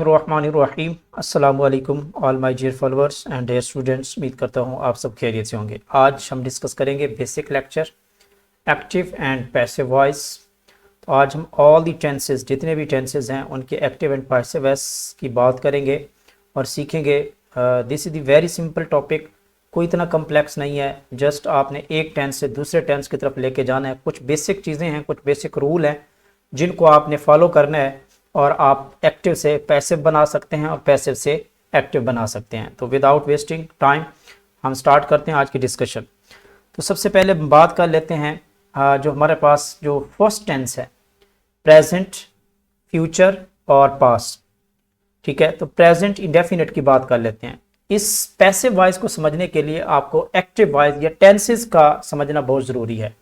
रहीम अस्सलाम वालेकुम all my dear followers and dear students. उम्मीद करता हूँ आप सब खैरियत से होंगे। आज हम डिस्कस करेंगे basic lecture active and passive voice. तो आज हम ऑल दी टेंसेस, जितने भी टेंसेस हैं उनके एक्टिव एंड पैसिव वॉइस की बात करेंगे और सीखेंगे। This is the very simple topic, कोई इतना कम्प्लेक्स नहीं है। जस्ट आपने एक टेंस से दूसरे टेंस की तरफ लेके जाना है। कुछ बेसिक चीज़ें हैं, कुछ बेसिक रूल हैं जिनको आपने फॉलो करना है और आप एक्टिव से पैसिव बना सकते हैं और पैसिव से एक्टिव बना सकते हैं। तो विदाउट वेस्टिंग टाइम हम स्टार्ट करते हैं आज की डिस्कशन। तो सबसे पहले बात कर लेते हैं जो हमारे पास जो फर्स्ट टेंस है, प्रेजेंट, फ्यूचर और पास्ट। ठीक है, तो प्रेजेंट इंडेफिनिट की बात कर लेते हैं। इस पैसिव वॉइस को समझने के लिए आपको एक्टिव वॉइस या टेंसेस का समझना बहुत ज़रूरी है।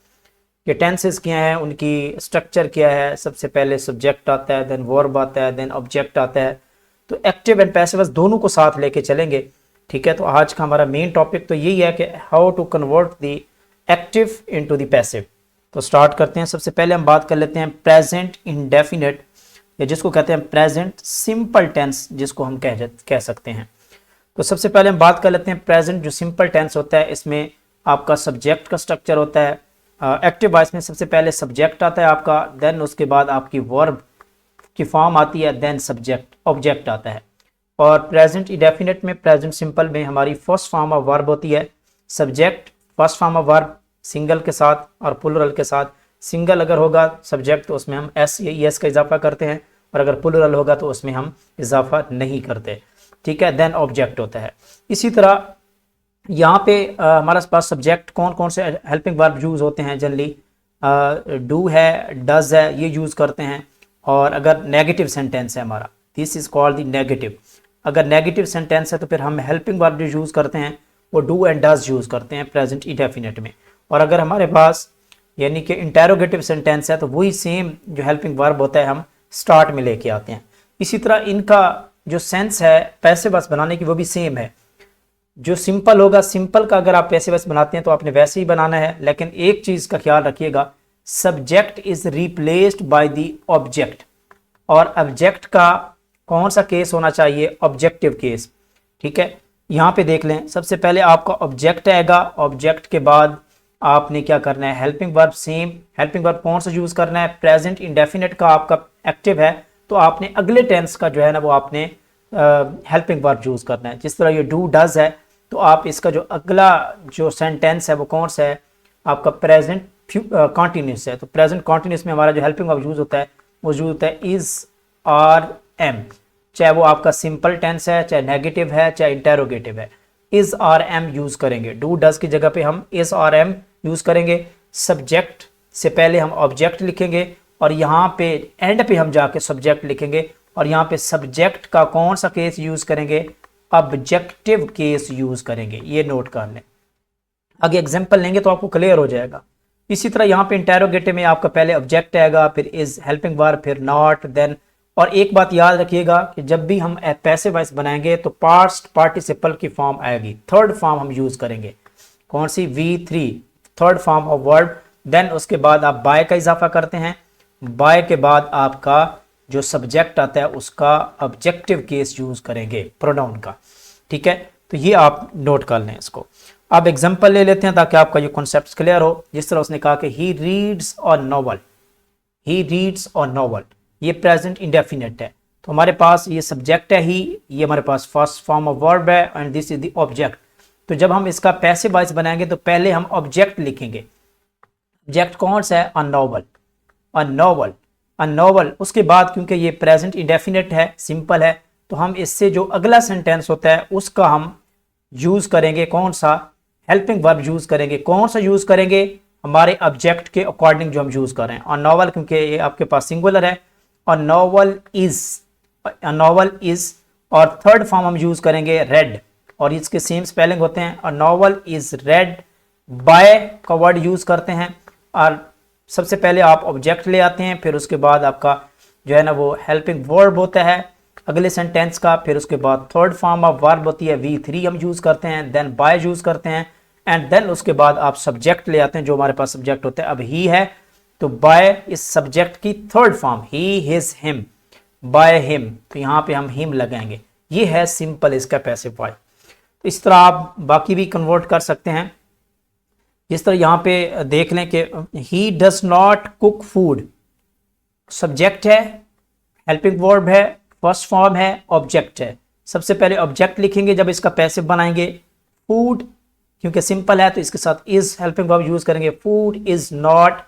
ये टेंसेस क्या हैं, उनकी स्ट्रक्चर क्या है। सबसे पहले सब्जेक्ट आता है, देन वर्ब आता है, देन ऑब्जेक्ट आता है। तो एक्टिव एंड पैसिव दोनों को साथ लेके चलेंगे। ठीक है, तो आज का हमारा मेन टॉपिक तो यही है कि how to convert the active into the passive. तो स्टार्ट करते हैं। सबसे पहले हम बात कर लेते हैं प्रेजेंट इंडेफिनिट, या जिसको कहते हैं प्रेजेंट सिंपल टेंस, जिसको हम कह सकते हैं। तो सबसे पहले हम बात कर लेते हैं प्रेजेंट जो सिंपल टेंस होता है। इसमें आपका सब्जेक्ट का स्ट्रक्चर होता है। एक्टिव वॉइस में सबसे पहले सब्जेक्ट आता है आपका, देन उसके बाद आपकी वर्ब की फॉर्म आती है, देन सब्जेक्ट ऑब्जेक्ट आता है। और प्रेजेंट इंडेफिनिट में, प्रेजेंट सिंपल में हमारी फर्स्ट फॉर्म ऑफ वर्ब होती है subject, first form of verb single के साथ और प्लुरल के साथ। सिंगल अगर होगा सब्जेक्ट तो उसमें हम एस या एस का इजाफा करते हैं, और अगर प्लुरल होगा तो उसमें हम इजाफा नहीं करते। ठीक है, देन ऑब्जेक्ट होता है। इसी तरह यहाँ पे हमारे पास सब्जेक्ट कौन कौन से हेल्पिंग वर्ब यूज़ होते हैं जनरली, डू है, डज है, ये यूज़ करते हैं। और अगर नेगेटिव सेंटेंस है हमारा, this is called the negative. अगर नेगेटिव सेंटेंस है तो फिर हम हेल्पिंग वर्ब जो यूज़ करते हैं वो डू एंड डज यूज़ करते हैं प्रेजेंट इंडेफिनिट में। और अगर हमारे पास यानी कि इंटेरोगेटिव सेंटेंस है तो वही सेम जो हेल्पिंग वर्ब होता है हम स्टार्ट में लेके आते हैं। इसी तरह इनका जो सेंस है पैसिव वॉइस बनाने की वो भी सेम है। जो सिंपल होगा, सिंपल का अगर आप पैसिव वॉइस बनाते हैं तो आपने वैसे ही बनाना है, लेकिन एक चीज़ का ख्याल रखिएगा, subject is replaced by the object. और ऑब्जेक्ट का कौन सा केस होना चाहिए? Objective case. ठीक है, यहाँ पे देख लें, सबसे पहले आपका ऑब्जेक्ट आएगा, ऑब्जेक्ट के बाद आपने क्या करना है, helping verb same. Helping verb कौन सा यूज़ करना है? प्रेजेंट इंडेफिनिट का आपका एक्टिव है तो आपने अगले टेंस का जो है ना वो आपने हेल्पिंग वर्ब यूज़ करना है। जिस तरह ये डू डज है तो आप इसका जो अगला जो सेंटेंस है वो कौन सा है? आपका प्रेजेंट कॉन्टिन्यूस है। तो प्रेजेंट कॉन्टिन्यूस में हमारा जो हेल्पिंग वर्ब यूज़ होता है वो यूज़ होता है इज़, आर, एम। चाहे वो आपका सिंपल टेंस है, चाहे नेगेटिव है, चाहे इंटेरोगेटिव है, इज़ आर एम यूज़ करेंगे। डू डज की जगह पे हम इज़ आर एम यूज़ करेंगे। सब्जेक्ट से पहले हम ऑब्जेक्ट लिखेंगे और यहाँ पे एंड पे हम जाके सब्जेक्ट लिखेंगे। और यहाँ पे सब्जेक्ट का कौन सा केस यूज़ करेंगे? ऑब्जेक्टिव केस यूज़ करेंगे। ये नोट कर लें, आगे एग्जांपल लेंगे तो आपको क्लियर हो जाएगा। इसी तरह यहाँ पे इंटेरोगेटिव में आपका पहले ऑब्जेक्ट आएगा, फिर इज हेल्पिंग वर्ब, फिर नॉट, देन। और एक बात याद रखिएगा कि जब भी हम पैसिव वॉइस बनाएंगे तो पास्ट पार्टिसिपल की फॉर्म आएगी, थर्ड फॉर्म हम यूज़ करेंगे। कौन सी? V3, third form of verb. Then उसके बाद आप बाय का इजाफा करते हैं, बाय के बाद आपका जो सब्जेक्ट आता है उसका ऑब्जेक्टिव केस यूज़ करेंगे, प्रोनाउन का। ठीक है, तो ये आप नोट कर लें इसको। अब एग्जांपल ले लेते हैं ताकि आपका ये कॉन्सेप्ट क्लियर हो। जिस तरह उसने कहा कि he reads a novel, he reads a novel, ये प्रेजेंट इंडेफिनिट है। तो हमारे पास ये सब्जेक्ट है ही, ये हमारे पास फर्स्ट फॉर्म ऑफ वर्ब है and this is the object. तो जब हम इसका पैसिव वॉइस बनाएंगे तो पहले हम ऑब्जेक्ट लिखेंगे। ऑब्जेक्ट कौन सा है? A novel, a novel, a novel. उसके बाद क्योंकि ये प्रेजेंट इंडेफिनिट है, सिंपल है, तो हम इससे जो अगला सेंटेंस होता है उसका हम यूज़ करेंगे। कौन सा? हेल्पिंग वर्ब यूज़ करेंगे। कौन सा यूज़ करेंगे? हमारे ऑब्जेक्ट के अकॉर्डिंग जो हम यूज़ कर रहे हैं। अ नॉवल क्योंकि ये आपके पास सिंगुलर है, a novel is, a novel is. और थर्ड फॉर्म हम यूज़ करेंगे रेड, और इसके सेम स्पेलिंग होते हैं। A novel is read, by का वर्ड यूज़ करते हैं। और सबसे पहले आप ऑब्जेक्ट ले आते हैं, फिर उसके बाद आपका जो है ना वो हेल्पिंग वर्ब होता है अगले सेंटेंस का। फिर उसके बाद थर्ड फॉर्म ऑफ वर्ब होती है V3 हम यूज़ करते हैं, देन बाय यूज़ करते हैं, एंड देन उसके बाद आप सब्जेक्ट ले आते हैं जो हमारे पास सब्जेक्ट होता है। अब ही है तो बाय इस सब्जेक्ट की third form he, his, him. By him, तो यहाँ पे हम हिम लगाएंगे। ये है सिंपल इसका पैसिव वॉइस। तो इस तरह आप बाकी भी कन्वर्ट कर सकते हैं। जिस तरह यहाँ पे देख लें कि he does not cook food, subject है, हेल्पिंग वर्ब है, फर्स्ट फॉर्म है, ऑब्जेक्ट है। सबसे पहले ऑब्जेक्ट लिखेंगे जब इसका पैसिव बनाएंगे। फूड क्योंकि सिंपल है तो इसके साथ इज हेल्पिंग वर्ब यूज करेंगे। फूड इज नॉट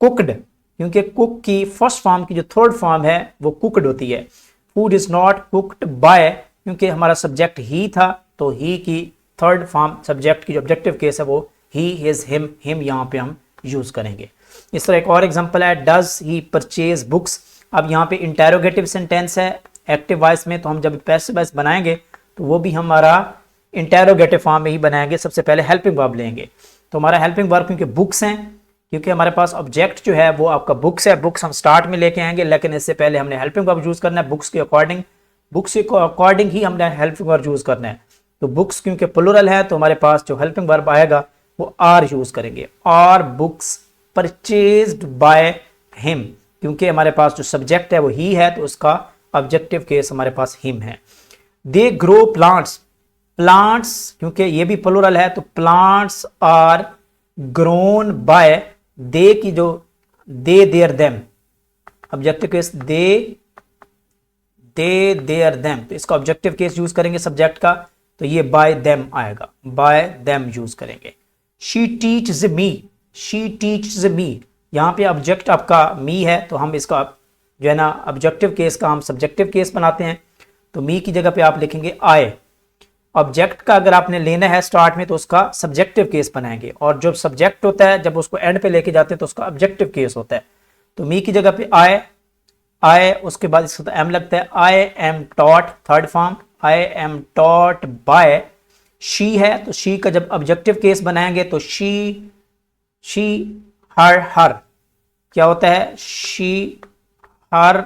कुकड, क्योंकि कुक की फर्स्ट फॉर्म की जो थर्ड फॉर्म है वो कुकड होती है। Food is not cooked by, क्योंकि हमारा सब्जेक्ट ही था तो ही की थर्ड फॉर्म सब्जेक्ट की जो ऑब्जेक्टिव केस है वो ही, हिज, हिम यहाँ पे हम यूज करेंगे। इस तरह एक और एग्जांपल है, डज ही परचेज बुक्स। अब यहाँ पे इंटेरोगेटिव सेंटेंस है एक्टिव वॉइस में, तो हम जब पैसिव वॉइस बनाएंगे तो वो भी हमारा इंटेरोगेटिव फॉर्म में ही बनाएंगे। सबसे पहले हेल्पिंग वर्ब लेंगे, तो हमारा हेल्पिंग वर्ब क्योंकि बुक्स हैं, क्योंकि हमारे पास ऑब्जेक्ट जो है वो आपका बुक्स है, बुक्स हम स्टार्ट में लेके आएंगे, लेकिन इससे पहले हमने हेल्पिंग वर्ब यूज करना है बुक्स के अकॉर्डिंग। बुक्स के अकॉर्डिंग ही हमने हेल्पिंग वर्ब यूज करना है। तो बुक्स क्योंकि प्लुरल है तो हमारे पास जो हेल्पिंग वर्ब आएगा वो आर यूज करेंगे। Are books purchased by him, क्योंकि हमारे पास जो सब्जेक्ट है वो ही है तो उसका ऑब्जेक्टिव केस हमारे पास हिम है। दे ग्रो प्लांट्स, प्लांट्स क्योंकि ये भी प्लुरल है तो plants are grown by, they की जो they their them, objective case they their them, तो इसका ऑब्जेक्टिव केस यूज करेंगे सब्जेक्ट का, तो ये बाय देम आएगा, बाय देम यूज करेंगे। She teaches me, she teaches me, यहाँ पे ऑब्जेक्ट आपका मी है तो हम इसका जो है ना ऑब्जेक्टिव केस का हम सब्जेक्टिव केस बनाते हैं, तो मी की जगह पे आप लिखेंगे आई। ऑब्जेक्ट का अगर आपने लेना है स्टार्ट में तो उसका सब्जेक्टिव केस बनाएंगे, और जब सब्जेक्ट होता है जब उसको एंड पे लेके जाते हैं तो उसका ऑब्जेक्टिव केस होता है। तो मी की जगह पे आई, उसके बाद इसका एम लगता है। I am taught, third form, I am taught by she है, तो शी का जब ऑब्जेक्टिव केस बनाएंगे तो शी हर क्या होता है, शी हर,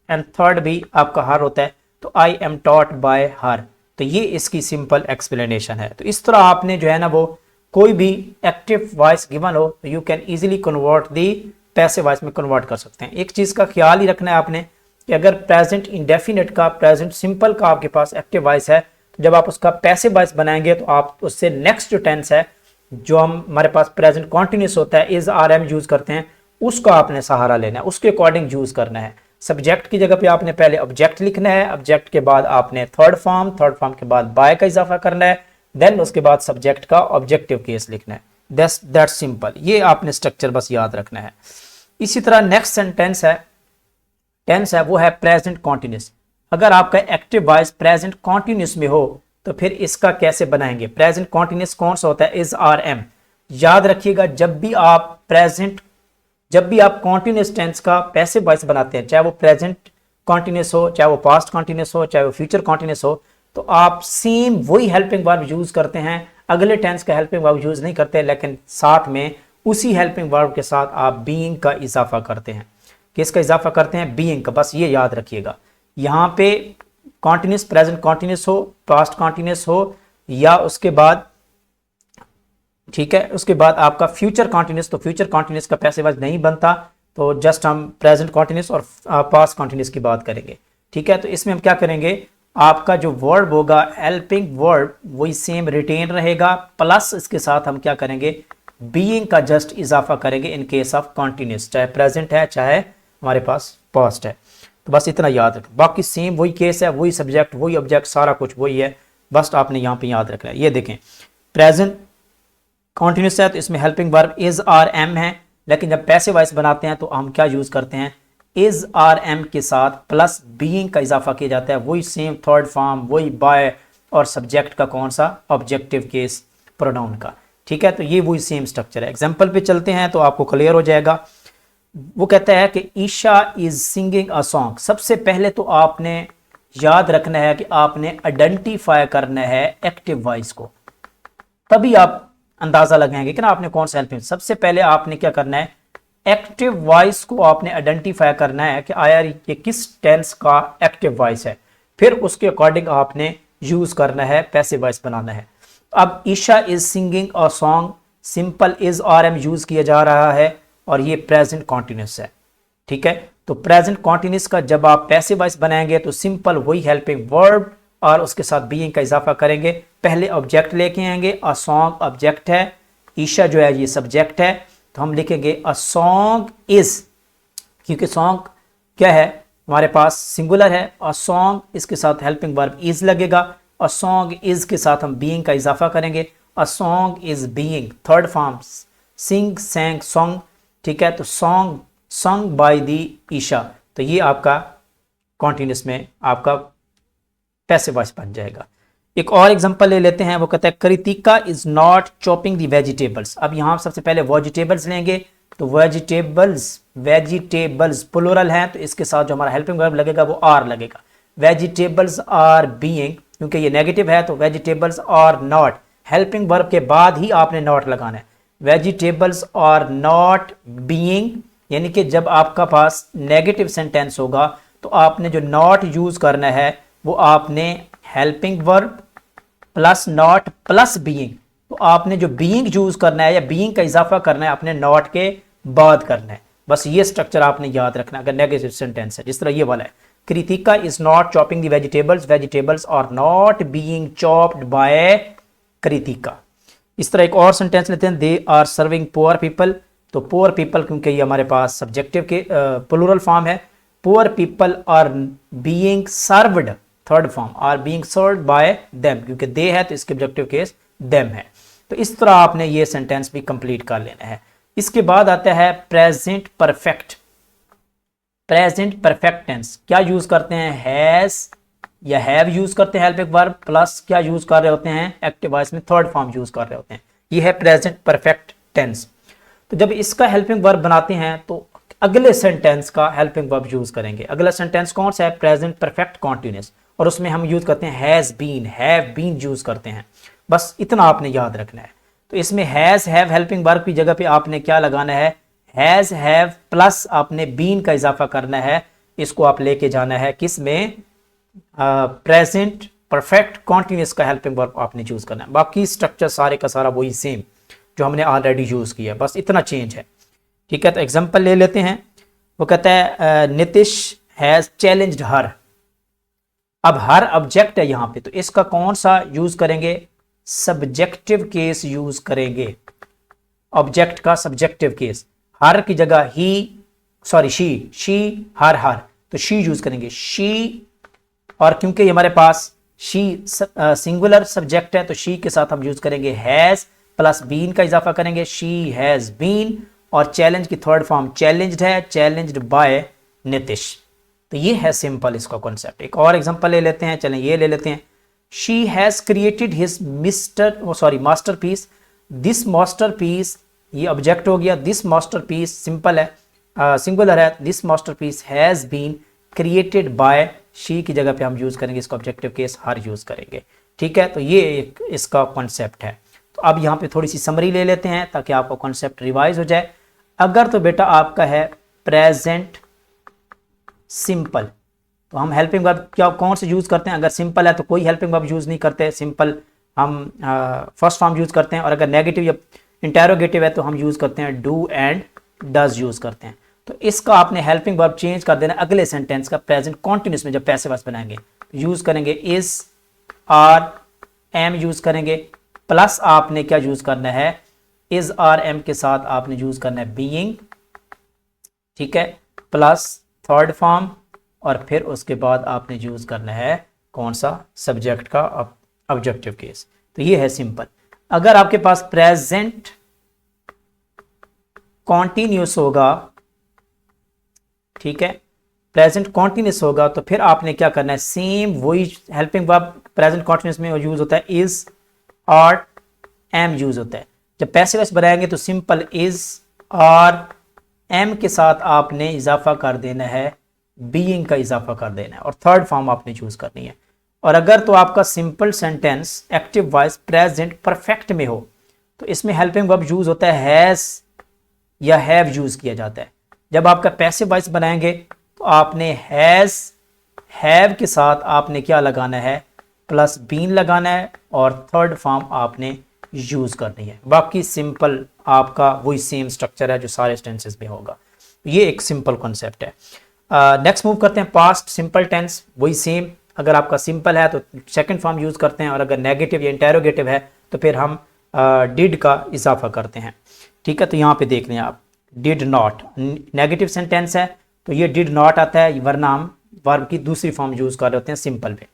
एंड थर्ड भी आपका हर होता है, तो आई एम टॉट बाय हर। तो ये इसकी सिंपल एक्सप्लेनेशन है। तो इस तरह आपने जो है ना वो कोई भी एक्टिव वॉइस गिवन हो तो you can easily convert the passive voice में कन्वर्ट कर सकते हैं। एक चीज़ का ख्याल ही रखना है आपने कि अगर प्रेजेंट इंडेफिनिट का, प्रेजेंट सिंपल का आपके पास एक्टिव वॉइस है तो जब आप उसका पैसिव वॉइस बनाएंगे तो आप उससे नेक्स्ट जो टेंस है जो हमारे पास प्रेजेंट कॉन्टिन्यूस होता है, इज आर एम यूज करते हैं, उसका आपने सहारा लेना है, उसके अकॉर्डिंग यूज करना है। सब्जेक्ट की जगह पे आपने पहले ऑब्जेक्ट लिखना है, ऑब्जेक्ट के बाद आपने थर्ड फॉर्म के बाद बाय का इजाफा करना है, देन उसके बाद सब्जेक्ट का ऑब्जेक्टिव केस लिखना है। दैट्स सिंपल, ये आपने स्ट्रक्चर बस याद रखना है। इसी तरह नेक्स्ट सेंटेंस है, टेंस है वो है प्रेजेंट कॉन्टिन्यूस। अगर आपका एक्टिव वॉइस प्रेजेंट कॉन्टिन्यूस में हो तो फिर इसका कैसे बनाएंगे। प्रेजेंट कॉन्टिन्यूस कौन सा होता है, इज आर एम। याद रखिएगा जब भी आप कॉन्टिन्यूस टेंस का पैसिव वॉइस बनाते हैं, चाहे वो प्रेजेंट कॉन्टिन्यूस हो, चाहे वो पास्ट कॉन्टिन्यूस हो, चाहे वो फ्यूचर कॉन्टिन्यूस हो, तो आप सेम वही हेल्पिंग वर्ब यूज करते हैं, अगले टेंस का हेल्पिंग वर्ब यूज नहीं करते, लेकिन साथ में उसी हेल्पिंग वर्ब के साथ आप बीइंग का इजाफा करते हैं। किसका इजाफा करते हैं, बीइंग का। बस ये याद रखिएगा, यहाँ पे कॉन्टिन्यूस प्रेजेंट कॉन्टिन्यूस हो, पास्ट कॉन्टिन्यूस हो, या उसके बाद ठीक है उसके बाद आपका फ्यूचर कॉन्टिन्यूस, तो फ्यूचर कॉन्टिन्यूस का पैसिव वॉइस नहीं बनता, तो जस्ट हम प्रेजेंट कॉन्टिन्यूस और पास्ट कॉन्टिन्यूस की बात करेंगे। ठीक है, तो इसमें हम क्या करेंगे, आपका जो वर्ब होगा हेल्पिंग वर्ब वही सेम रिटेन रहेगा, प्लस इसके साथ हम क्या करेंगे, बीइंग का जस्ट इजाफा करेंगे इन केस ऑफ कॉन्टिन्यूस, चाहे प्रेजेंट है चाहे हमारे पास पास्ट है। तो बस इतना याद रखें, बाकी सेम वही केस है, वही सब्जेक्ट, वही ऑब्जेक्ट, सारा कुछ वही है, बस आपने यहाँ पे याद रखना है। ये देखें प्रेजेंट कॉन्टिन्यूस है तो इसमें helping verb is are am है, लेकिन जब पैसिव वॉइस बनाते हैं तो हम क्या यूज करते हैं, इज आर एम के साथ प्लस बीइंग का इजाफा किया जाता है, वही सेम थर्ड फॉर्म, वही बाय, और सब्जेक्ट का कौन सा, ऑब्जेक्टिव केस प्रोनाउन का। ठीक है, तो ये वही सेम स्ट्रक्चर है। एग्जाम्पल पे चलते हैं तो आपको क्लियर हो जाएगा। वो कहता है कि Isha is singing a song. सबसे पहले तो आपने याद रखना है कि आपने आइडेंटिफाई करना है एक्टिव वॉइस को, तभी आप अंदाजा लगाएंगे कि ना आपने कौन सा हेल्पिंग। सबसे पहले आपने क्या करना है, एक्टिव वॉइस को आपने आइडेंटिफाई करना है कि आया ये किस टेंस का एक्टिव वॉइस है, फिर उसके अकॉर्डिंग आपने यूज करना है, पैसिव वॉइस बनाना है। अब Isha is singing a song, simple is are am use किया जा रहा है और ये प्रेजेंट कॉन्टिन्यूस है। ठीक है, तो प्रेजेंट कॉन्टिन्यूस का जब आप पैसिव वॉइस बनाएंगे तो सिंपल वही हेल्पिंग वर्ब और उसके साथ बीइंग का इजाफा करेंगे। पहले ऑब्जेक्ट लेके आएंगे, अ सॉन्ग ऑब्जेक्ट है, ईशा जो है ये सब्जेक्ट है, तो हम लिखेंगे अ सॉन्ग इज, क्योंकि सॉन्ग क्या है हमारे पास सिंगुलर है, अ सॉन्ग इसके साथ हेल्पिंग वर्ब इज लगेगा, अ सॉन्ग इज के साथ हम बीइंग का इजाफा करेंगे, a song is being, third form sing sang song, ठीक है। तो song song by the Isha, तो ये आपका कॉन्टिन्यूस में आपका पैसिव वॉइस बन जाएगा। एक और एग्जांपल ले लेते हैं, वो कहता है Kritika is not chopping the vegetables. अब यहाँ सबसे पहले वेजिटेबल्स लेंगे, तो वेजिटेबल्स वेजिटेबल्स प्लूरल है, तो इसके साथ जो हमारा हेल्पिंग वर्ब लगेगा वो आर लगेगा। वेजिटेबल्स आर बीइंग, क्योंकि ये नेगेटिव है तो vegetables are not, helping verb के बाद ही आपने नॉट लगाना है। वेजिटेबल्स आर नॉट बीइंग, यानी कि जब आपका पास नेगेटिव सेंटेंस होगा तो आपने जो नॉट यूज करना है वो आपने helping verb plus not plus being, तो आपने जो बीइंग यूज करना है या बीइंग का इजाफा करना है अपने नॉट के बाद करना है। बस ये स्ट्रक्चर आपने याद रखना अगर नेगेटिव सेंटेंस है, जिस तरह ये वाला है Kritika is not chopping the vegetables, vegetables are not being chopped by Kritika. इस तरह एक और सेंटेंस लेते हैं, they are serving poor people, तो पुअर पीपल क्योंकि ये हमारे पास सब्जेक्टिव के प्लूरल फॉर्म है, poor people are being served, third form are being served by them, क्योंकि दे है तो इसके ऑब्जेक्टिव केस देम है। तो इस तरह आपने ये सेंटेंस भी कंप्लीट कर लेना है। इसके बाद आता है present perfect. Present perfect tense क्या यूज करते हैं, हैज या हैव यूज करते हैं हेल्पिंग वर्ब प्लस क्या यूज कर रहे होते हैं, एक्टिव वॉइस में थर्ड फॉर्म यूज कर रहे होते हैं। ये है प्रेजेंट परफेक्ट टेंस। तो जब इसका हेल्पिंग वर्ब बनाते हैं तो अगले सेंटेंस का हेल्पिंग वर्ब यूज करेंगे। अगला सेंटेंस कौन सा है, प्रेजेंट परफेक्ट कॉन्टिन्यूस, और उसमें हम यूज करते हैं has been, have been use करते हैं। बस इतना आपने याद रखना है। तो इसमें हैज हैव हेल्पिंग वर्ब की जगह पे आपने क्या लगाना है, हैज हैव प्लस आपने बीन का इजाफा करना है। इसको आप लेके जाना है किस में, प्रेजेंट परफेक्ट कॉन्टिन्यूस का हेल्पिंग वर्ब आपने चूज करना है। बाकी स्ट्रक्चर सारे का सारा वही सेम जो हमने ऑलरेडी यूज किया, बस इतना चेंज है, ठीक है। तो एग्जांपल ले लेते हैं, वो कहता है नितिश हैज चैलेंज्ड हर। अब हर ऑब्जेक्ट है यहाँ पे, तो इसका कौन सा यूज करेंगे, सब्जेक्टिव केस यूज करेंगे। ऑब्जेक्ट का सब्जेक्टिव केस, हर की जगह ही सॉरी शी हर हर, तो शी यूज करेंगे शी, और क्योंकि हमारे पास शी सिंगुलर सब्जेक्ट है तो शी के साथ हम यूज करेंगे हैज प्लस बीन का इजाफा करेंगे, शी हैज बीन, और चैलेंज की थर्ड फॉर्म चैलेंज्ड है, चैलेंज्ड बाय नितिश। तो ये है सिंपल इसका कॉन्सेप्ट। एक और एग्जांपल ले लेते हैं, चलें ये ले लेते हैं, she has created his masterpiece, this masterpiece ये ऑब्जेक्ट हो गया, दिस मास्टरपीस सिंपल है सिंगुलर है, this masterpiece has been created by, she की जगह पे हम यूज करेंगे इसका ऑब्जेक्टिव केस हर यूज करेंगे, ठीक है। तो ये एक इसका कॉन्सेप्ट है। तो अब यहाँ पे थोड़ी सी समरी ले लेते हैं ताकि आपका कॉन्सेप्ट रिवाइज हो जाए। अगर तो बेटा आपका है प्रेजेंट सिंपल, तो हम हेल्पिंग वर्ब क्या कौन से यूज करते हैं, अगर सिंपल है तो कोई हेल्पिंग वर्ब यूज नहीं करते, सिंपल हम फर्स्ट फॉर्म यूज करते हैं, और अगर नेगेटिव या इंटेरोगेटिव है तो हम यूज करते हैं डू एंड डज यूज करते हैं। तो इसका आपने हेल्पिंग वर्ब चेंज कर देना अगले सेंटेंस का प्रेजेंट कॉन्टिन्यूस में, जब पैसिव वॉइस बनाएंगे यूज करेंगे इज आर एम यूज करेंगे, प्लस आपने क्या यूज करना है, इज आर एम के साथ आपने यूज करना है बीइंग, ठीक है, प्लस थर्ड फॉर्म, और फिर उसके बाद आपने यूज करना है कौन सा, सब्जेक्ट का ऑब्जेक्टिव केस। तो ये है सिंपल। अगर आपके पास प्रेजेंट कॉन्टिन्यूस होगा, ठीक है, प्रेजेंट कॉन्टिन्यूस होगा, तो फिर आपने क्या करना है, सेम वही हेल्पिंग वर्ब प्रेजेंट कॉन्टिन्यूस में यूज होता है इज आर एम यूज होता है। जब पैसिव वॉइस बनाएंगे तो सिंपल इज आर एम के साथ आपने इजाफा कर देना है, बीइंग का इजाफा कर देना है, और थर्ड फॉर्म आपने चूज करनी है। और अगर तो आपका simple sentence active voice present perfect में हो तो इसमें हेल्पिंग वर्ब यूज होता है हैज या हैव यूज किया जाता है। जब आपका पैसिव वॉइस बनाएंगे तो आपने हैज हैव के साथ आपने क्या लगाना है, प्लस बीन लगाना है, और थर्ड फॉर्म आपने यूज करनी है। बाकी सिंपल आपका वही सेम स्ट्रक्चर है जो सारे टेंसेस में होगा। ये एक सिंपल कॉन्सेप्ट है। नेक्स्ट मूव करते हैं पास्ट सिंपल टेंस, वही सेम। अगर आपका सिंपल है तो सेकंड फॉर्म यूज करते हैं, और अगर नेगेटिव या इंटेरोगेटिव है तो फिर हम डिड का इजाफा करते हैं। ठीक है, तो यहाँ पे देख लें आप, डिड नॉट नेगेटिव सेंटेंस है तो ये डिड नॉट आता है, वरना हम वर्ब की दूसरी फॉर्म यूज कर रहे होते हैं सिंपल में।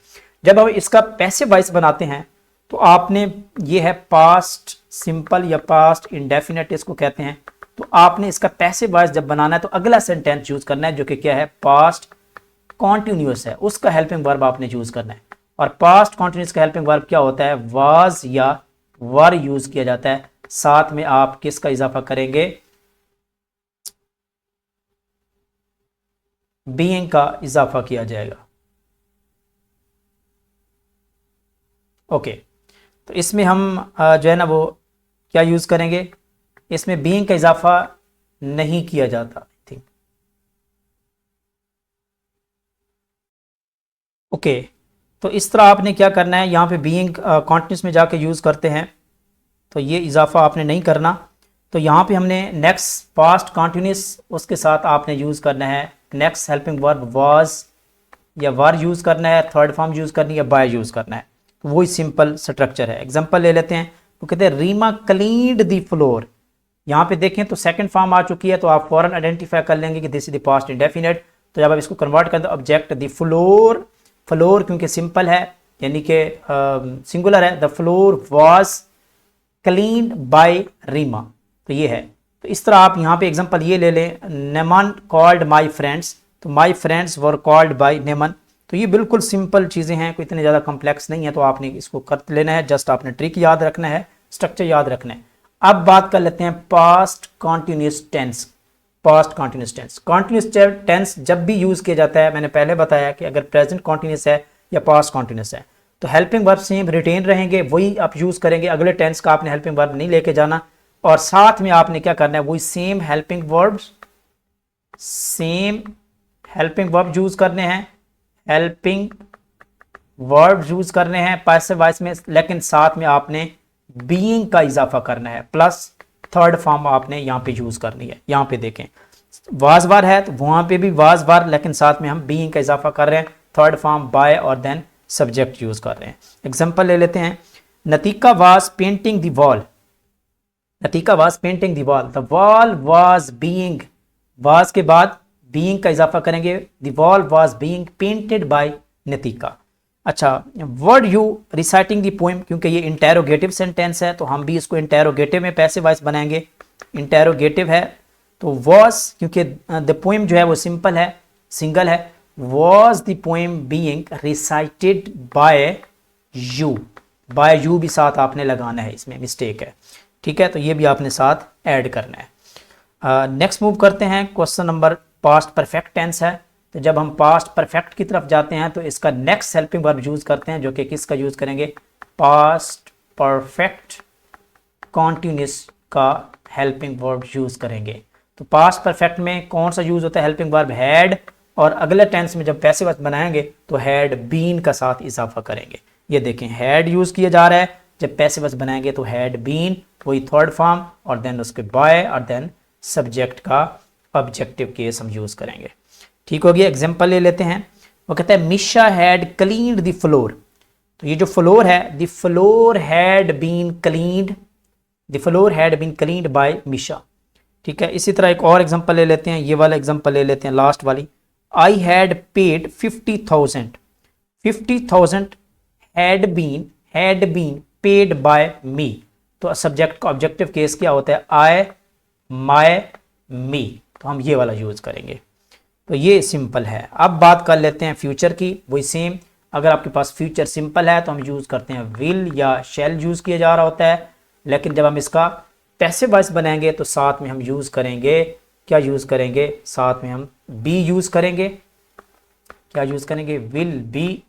जब हम इसका पैसिव वॉइस बनाते हैं तो आपने, ये है पास्ट सिंपल या पास्ट इंडेफिनिट इसको कहते हैं, तो आपने इसका पैसिव वॉइस जब बनाना है तो अगला सेंटेंस यूज करना है जो कि क्या है, पास्ट कॉन्टिन्यूस है, उसका हेल्पिंग वर्ब आपने यूज करना है। और पास्ट कॉन्टिन्यूस का हेल्पिंग वर्ब क्या होता है, वाज या वर यूज किया जाता है, साथ में आप किसका इजाफा करेंगे, बीइंग का इजाफा किया जाएगा। ओके, तो इसमें हम जो है ना वो क्या यूज करेंगे, इसमें बीइंग का इजाफा नहीं किया जाता आई थिंक। ओके, तो इस तरह आपने क्या करना है, यहाँ पे बीइंग कॉन्टिन्यूस में जाके यूज करते हैं तो ये इजाफा आपने नहीं करना। तो यहाँ पे हमने नेक्स्ट पास्ट कॉन्टिन्यूस, उसके साथ आपने यूज करना है नेक्स्ट हेल्पिंग वर्ब वाज या वर यूज करना है, थर्ड फॉर्म यूज करनी है या बाय यूज करना है, तो वही सिंपल स्ट्रक्चर है। एग्जांपल ले लेते हैं, तो कहते हैं रीमा क्लीन्ड द फ्लोर। यहाँ पे देखें तो सेकंड फॉर्म आ चुकी है, तो आप फौरन आइडेंटिफाई कर लेंगे कि this is the past indefinite. तो जब आप इसको कन्वर्ट करें तो ऑब्जेक्ट द फ्लोर, फ्लोर क्योंकि सिंपल है यानी कि सिंगुलर है, the floor was cleaned by Reema, तो ये है। तो इस तरह आप यहाँ पे एग्जांपल ये ले लें, नेमन कॉल्ड माय फ्रेंड्स, तो my friends were called by Neyman. तो ये बिल्कुल सिंपल चीज़ें हैं, कोई इतने ज़्यादा कॉम्प्लेक्स नहीं है, तो आपने इसको कर लेना है, जस्ट आपने ट्रिक याद रखना है, स्ट्रक्चर याद रखना है। अब बात कर लेते हैं past continuous tense. Past continuous tense, continuous tense जब भी यूज किया जाता है, मैंने पहले बताया कि अगर प्रेजेंट कॉन्टिन्यूस है या पास्ट कॉन्टिन्यूस है तो हेल्पिंग वर्ब सेम रिटेन रहेंगे, वही आप यूज करेंगे, अगले टेंस का आपने हेल्पिंग वर्ब नहीं लेके जाना। और साथ में आपने क्या करना है, वही same helping verbs, same helping verb use करने हैं, हेल्पिंग वर्ब यूज करने हैं पैसिव वॉइस में, लेकिन साथ में आपने बीइंग का इजाफा करना है, प्लस थर्ड फॉर्म आपने यहाँ पे यूज करनी है। यहाँ पे देखें वाज वार है तो वहां पे भी वाज वार, लेकिन साथ में हम बीइंग का इजाफा कर रहे हैं, थर्ड फॉर्म बाय और देन सब्जेक्ट यूज कर रहे हैं। एग्जांपल ले लेते हैं, Natika was painting the wall, Natika was painting the wall, the wall was being, was के बाद बीइंग का इजाफा करेंगे, the wall was being painted by Natika. अच्छा, word you reciting the poem, क्योंकि ये इंटेरोगेटिव सेंटेंस है तो हम भी इसको इंटेरोगेटिव में पैसिव वॉइस बनाएंगे। इंटेरोगेटिव है तो वॉज, क्योंकि द पोएम जो है वो सिंपल है, सिंगल है, was the poem being recited by you, by you भी साथ आपने लगाना है, इसमें मिस्टेक है। ठीक है, तो ये भी आपने साथ ऐड करना है। नेक्स्ट मूव करते हैं, question number past perfect tense है। तो जब हम पास्ट परफेक्ट की तरफ जाते हैं तो इसका नेक्स्ट हेल्पिंग वर्ब यूज करते हैं, जो कि किसका यूज करेंगे, पास्ट परफेक्ट कॉन्टिन्यूस का हेल्पिंग वर्ब यूज करेंगे। तो पास्ट परफेक्ट में कौन सा यूज होता है, हेल्पिंग वर्ब हैड, और अगले टेंस में जब पैसिव वॉइस बनाएंगे तो हैड बीन का साथ इजाफा करेंगे। ये देखें हैड यूज किया जा रहा है, जब पैसिव वॉइस बनाएंगे तो हैड बीन, वही थर्ड फॉर्म, और देन उसके बाय और देन सब्जेक्ट का ऑब्जेक्टिव केस हम यूज करेंगे। ठीक हो गया। एग्जाम्पल ले लेते हैं, वो कहता है Misha had cleaned the floor. तो ये जो फ्लोर है, the floor had been cleaned, the floor had been cleaned by Misha. ठीक है, इसी तरह एक और एग्जांपल ले लेते हैं, ये वाला एग्जांपल ले लेते हैं, लास्ट वाली, I had paid 50,000, 50,000 had been paid by me. तो सब्जेक्ट का ऑब्जेक्टिव केस क्या होता है, आई, माय, मी, तो हम ये वाला यूज करेंगे। तो ये सिंपल है। अब बात कर लेते हैं फ्यूचर की, वही सेम। अगर आपके पास फ्यूचर सिंपल है तो हम यूज करते हैं विल या शैल यूज किया जा रहा होता है, लेकिन जब हम इसका पैसिव वॉइस बनाएंगे तो साथ में हम यूज करेंगे, क्या यूज करेंगे, साथ में हम बी यूज करेंगे। क्या यूज करेंगे, will B.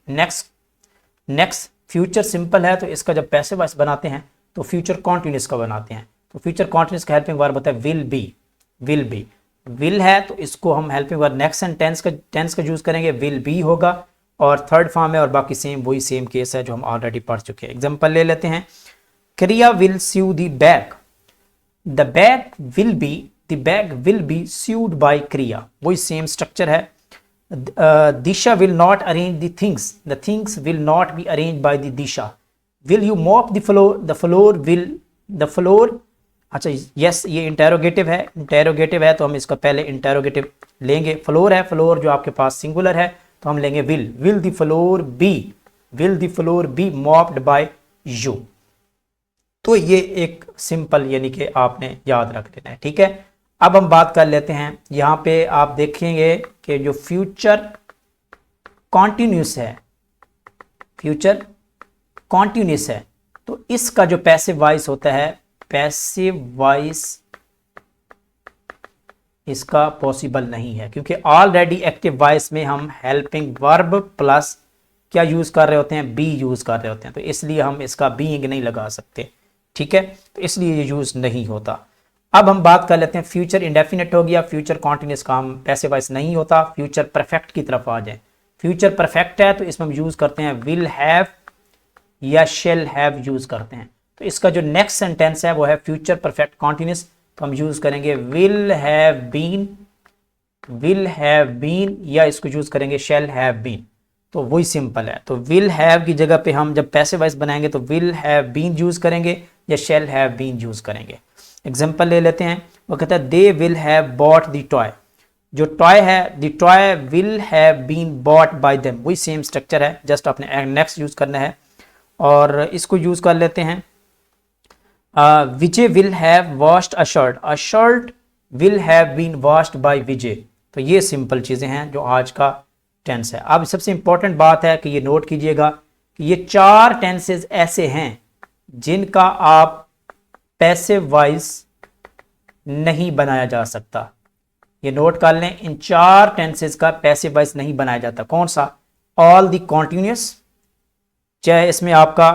Next future simple है तो इसका जब पैसिव वॉइस बनाते हैं तो फ्यूचर कॉन्टिन्यूस का बनाते हैं। तो फ्यूचर कॉन्टिन्यूस का हेल्पिंग वर्ब होता है will be, will be. Will है तो इसको हम helping verb next and tense का यूज करेंगे, विल बी होगा, और थर्ड फॉर्म है, और बाकी सेम वही सेम केस है जो हम ऑलरेडी पढ़ चुके हैं। एग्जांपल ले लेते हैं, Kriya will sew the bag, the bag will be sewed by Kriya, वही सेम स्ट्रक्चर है। Disha will not arrange the things will not be arrange by the Disha. Will you mop the floor will the floor. अच्छा yes, ये interrogative है तो हम इसका पहले interrogative लेंगे। फ्लोर है, फ्लोर जो आपके पास सिंगुलर है तो हम लेंगे will the floor be mopped by you. तो ये एक सिंपल यानी कि आपने याद रख लेना है, ठीक है। अब हम बात कर लेते हैं, यहां पे आप देखेंगे कि जो फ्यूचर कॉन्टिन्यूस है तो इसका जो पैसिव वॉइस होता है, पैसिव वॉइस इसका पॉसिबल नहीं है, क्योंकि ऑलरेडी एक्टिव वॉइस में हम हेल्पिंग वर्ब प्लस क्या यूज कर रहे होते हैं, बी यूज कर रहे होते हैं, तो इसलिए हम इसका बीइंग नहीं लगा सकते, ठीक है। तो इसलिए ये यूज नहीं होता। अब हम बात कर लेते हैं, फ्यूचर इंडेफिनिट हो गया, फ्यूचर कॉन्टिन्यूस का हम पैसिव वॉइस नहीं होता। फ्यूचर परफेक्ट की तरफ आ जाए, फ्यूचर परफेक्ट है तो इसमें हम यूज करते हैं विल हैव या शेल हैव यूज करते हैं। तो इसका जो नेक्स्ट सेंटेंस है वो है फ्यूचर परफेक्ट कॉन्टिन्यूस, तो हम यूज करेंगे विल हैव बीन या इसको यूज करेंगे शेल हैव बीन। तो वही सिंपल है। तो विल हैव की जगह पे हम जब पैसिव वॉइस बनाएंगे तो विल हैव बीन यूज करेंगे या शेल हैव बीन यूज करेंगे। एग्जांपल ले लेते हैं, वो कहता है they will have bought the toy. जो टॉय है, the toy will have been bought by them, वही सेम स्ट्रक्चर है, जस्ट आपने नेक्स्ट यूज करना है। और इसको यूज कर लेते हैं, Vijay will have washed a shirt will have been washed by Vijay. तो ये सिंपल चीजें हैं जो आज का टेंस है। अब सबसे इंपॉर्टेंट बात है कि ये नोट कीजिएगा कि ये 4 टेंसेस ऐसे हैं जिनका आप पैसिव वॉइस नहीं बनाया जा सकता। ये नोट कर लें, इन 4 टेंसेस का पैसिव वॉइस नहीं बनाया जाता। कौन सा? ऑल द कॉन्टिन्यूस, चाहे इसमें आपका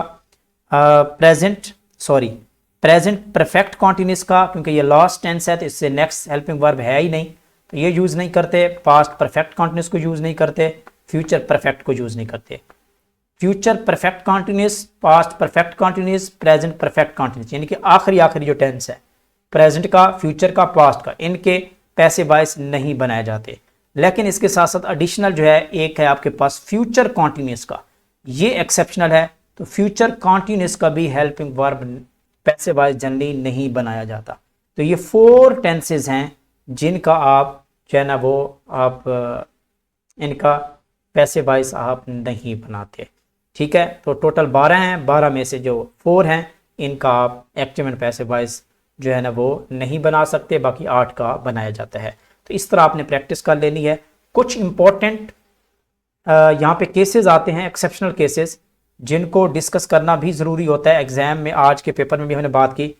प्रेजेंट परफेक्ट कॉन्टिन्यूस का, क्योंकि ये लास्ट टेंस है तो इससे नेक्स्ट हेल्पिंग वर्ब है ही नहीं, तो ये यूज नहीं करते। पास्ट परफेक्ट कॉन्टिन्यूस को यूज नहीं करते, फ्यूचर परफेक्ट को यूज नहीं करते। Future perfect continuous, past perfect continuous, present perfect continuous, यानी कि आखिरी जो टेंस है प्रेजेंट का, फ्यूचर का, पास्ट का, इनके पैसिव वॉइस नहीं बनाए जाते। लेकिन इसके साथ साथ एडिशनल जो है एक है आपके पास फ्यूचर कॉन्टिन्यूस का, ये एक्सेप्शनल है। तो फ्यूचर कॉन्टिन्यूस का भी helping verb passive voice generally नहीं बनाया जाता। तो ये 4 टेंसेज हैं जिनका आप जो है ना वो आप इनका पैसिव वॉइस आप नहीं बनाते, ठीक है। तो टोटल 12 हैं, 12 में से जो 4 हैं इनका आप एक्टिव एंड पैसिव वॉइस जो है ना वो नहीं बना सकते, बाकी 8 का बनाया जाता है। तो इस तरह आपने प्रैक्टिस कर लेनी है। कुछ इंपॉर्टेंट यहाँ पे केसेस आते हैं, एक्सेप्शनल केसेस, जिनको डिस्कस करना भी ज़रूरी होता है। एग्जाम में आज के पेपर में भी हमने बात की।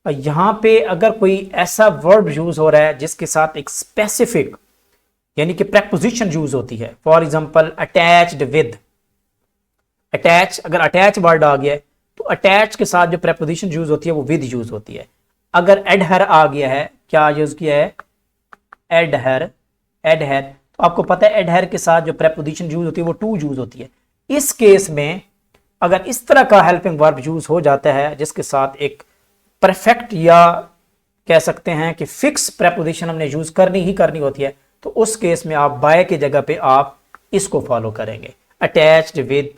यहाँ पे अगर कोई ऐसा वर्ब यूज हो रहा है जिसके साथ एक स्पेसिफिक यानी कि प्रेपोजिशन यूज होती है, for example attached with, attach, अगर अटैच वर्ड आ गया है तो अटैच के साथ जो प्रेपोजिशन यूज होती है वो विद यूज होती है। अगर एडहर आ गया है, क्या यूज किया है, एडहर, तो आपको पता है एडहर के साथ जो प्रेपोजिशन यूज होती है वो टू यूज होती है। इस केस में अगर इस तरह का हेल्पिंग वर्ब यूज हो जाता है जिसके साथ एक परफेक्ट या कह सकते हैं कि फिक्स प्रेपोजिशन हमने यूज करनी होती है, तो उस केस में आप बाय की जगह पे आप इसको फॉलो करेंगे, अटैच्ड विद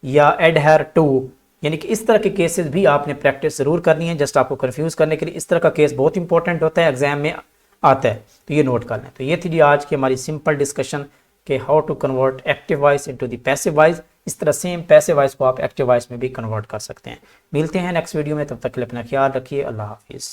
या एडहर टू। यानी कि इस तरह के केसेस भी आपने प्रैक्टिस जरूर करनी है, जस्ट आपको कंफ्यूज करने के लिए। इस तरह का केस बहुत इंपॉर्टेंट होता है, एग्जाम में आता है, तो ये नोट कर लें। तो ये थी जी आज की हमारी सिंपल डिस्कशन कि how to convert active voice into the passive voice. इस तरह सेम पैसिव वॉइस को आप एक्टिव वॉइस में भी कन्वर्ट कर सकते हैं। मिलते हैं नेक्स्ट वीडियो में, तब तक के लिए अपना ख्याल रखिए। अल्लाह हाफिज़।